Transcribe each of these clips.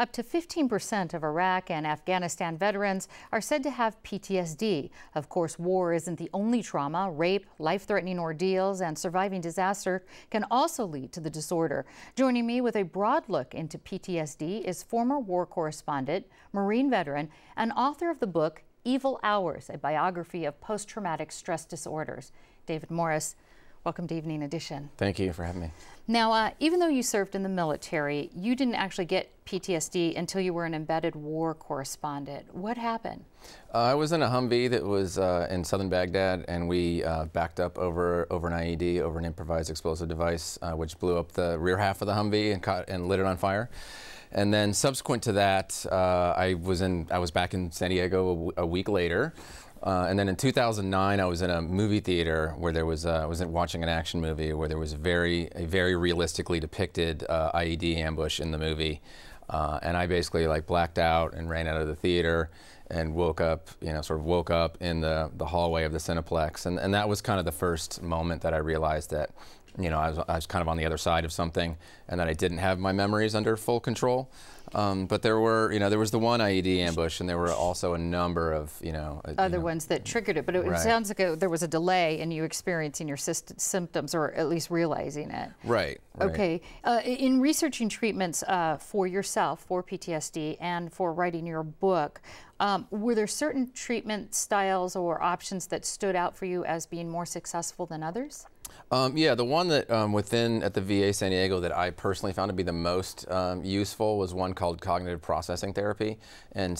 Up to 15% of Iraq and Afghanistan veterans are said to have PTSD. Of course, war isn't the only trauma. Rape, life-threatening ordeals, and surviving disaster can also lead to the disorder. Joining me with a broad look into PTSD is former war correspondent, Marine veteran, and author of the book Evil Hours, a biography of post-traumatic stress disorders. David Morris, welcome to Evening Edition. Thank you for having me. Now, even though you served in the military, you didn't actually get PTSD until you were an embedded war correspondent. What happened? I was in a Humvee that was in southern Baghdad, and we backed up over an IED, over an improvised explosive device, which blew up the rear half of the Humvee and lit it on fire. And then subsequent to that, I was back in San Diego a week later. And then in 2009, I was in a movie theater where there was I was watching an action movie where there was a very realistically depicted IED ambush in the movie, and I basically blacked out and ran out of the theater and woke up, woke up in the hallway of the Cineplex, and that was kind of the first moment that I realized that, I was kind of on the other side of something, and that I didn't have my memories under full control. But there was the one IED ambush, and there were also a number of, other ones that triggered it. But it sounds like there was a delay in you experiencing your symptoms, or at least realizing it. Right. Okay. In researching treatments for yourself, for PTSD, and for writing your book, were there certain treatment styles or options that stood out for you as being more successful than others? Yeah, the one that at the VA San Diego that I personally found to be the most useful was one called cognitive processing therapy. And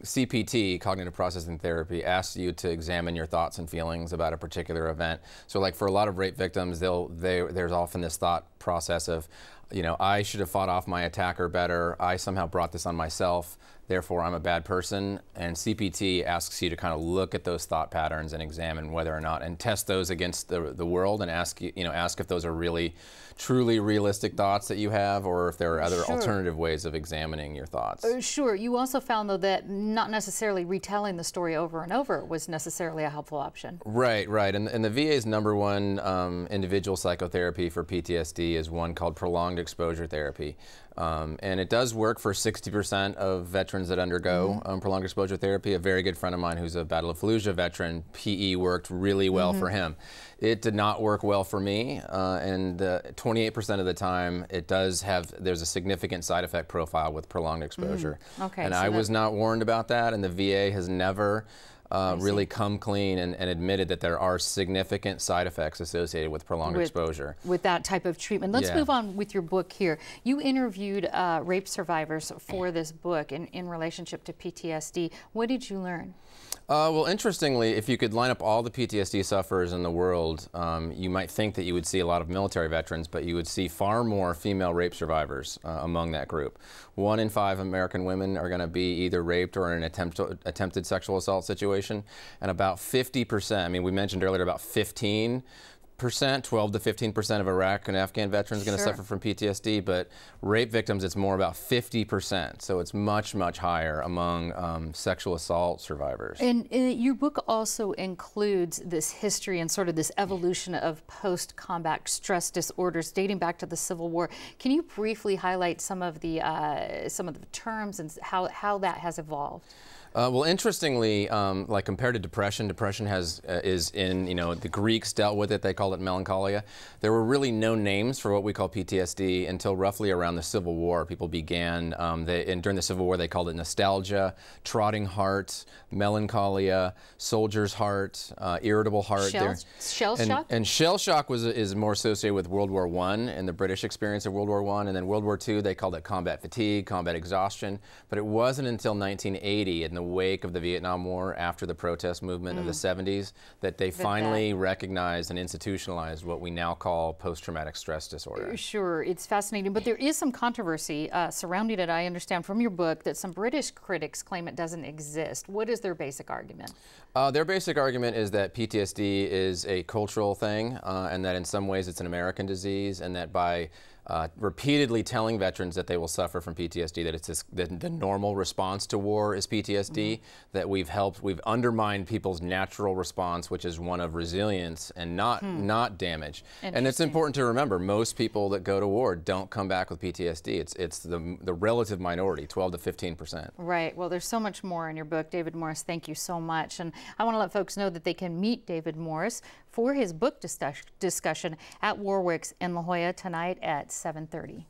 CPT, cognitive processing therapy, asks you to examine your thoughts and feelings about a particular event. So like for a lot of rape victims, there's often this thought process of, I should have fought off my attacker better. I somehow brought this on myself. Therefore, I'm a bad person. And CPT asks you to kind of look at those thought patterns and examine whether or not, and test those against the world, and ask if those are really, truly realistic thoughts that you have, or if there are other alternative ways of examining your thoughts. Sure. You also found, though, that not necessarily retelling the story over and over was necessarily a helpful option. Right. And the VA's #1 individual psychotherapy for PTSD is one called prolonged exposure therapy. And it does work for 60% of veterans that undergo prolonged exposure therapy. A very good friend of mine who's a Battle of Fallujah veteran, PE worked really well for him. It did not work well for me, and 28% of the time there's a significant side effect profile with prolonged exposure. Okay, and so I was not warned about that, and the VA has never really come clean and admitted that there are significant side effects associated with prolonged exposure. With that type of treatment. Let's move on with your book here. You interviewed rape survivors for this book in relationship to PTSD. What did you learn? Well, interestingly, if you could line up all the PTSD sufferers in the world, you might think that you would see a lot of military veterans, but you would see far more female rape survivors among that group. 1 in 5 American women are going to be either raped or in an attempted sexual assault situation, and about 50%, I mean, we mentioned earlier about 12 to 15% of Iraq and Afghan veterans are going to suffer from PTSD, but rape victims, it's more about 50%. So it's much, much higher among sexual assault survivors. And your book also includes this history and sort of this evolution of post-combat stress disorders dating back to the Civil War. Can you briefly highlight some of the terms and how that has evolved? Well, interestingly, like compared to depression, is in, the Greeks dealt with it, they called it melancholia. There were really no names for what we call PTSD until roughly around the Civil War. People began, and during the Civil War they called it nostalgia, trotting heart, melancholia, soldier's heart, irritable heart. Shell shock? And shell shock is more associated with World War I and the British experience of World War I, and then World War II they called it combat fatigue, combat exhaustion. But it wasn't until 1980, in the wake of the Vietnam War, after the protest movement of the 70s, that they finally recognized and institutionalized what we now call post-traumatic stress disorder. Sure, it's fascinating, but there is some controversy surrounding it. I understand from your book that some British critics claim it doesn't exist. What is their basic argument? Their basic argument is that PTSD is a cultural thing, and that in some ways it's an American disease, and that by repeatedly telling veterans that they will suffer from PTSD, that it's the normal response to war is PTSD, that we've undermined people's natural response, which is one of resilience and not damage. And it's important to remember, most people that go to war don't come back with PTSD. It's the relative minority, 12 to 15%. Right. Well, there's so much more in your book. David Morris, thank you so much. And I want to let folks know that they can meet David Morris for his book discussion at Warwick's in La Jolla tonight at 7:30.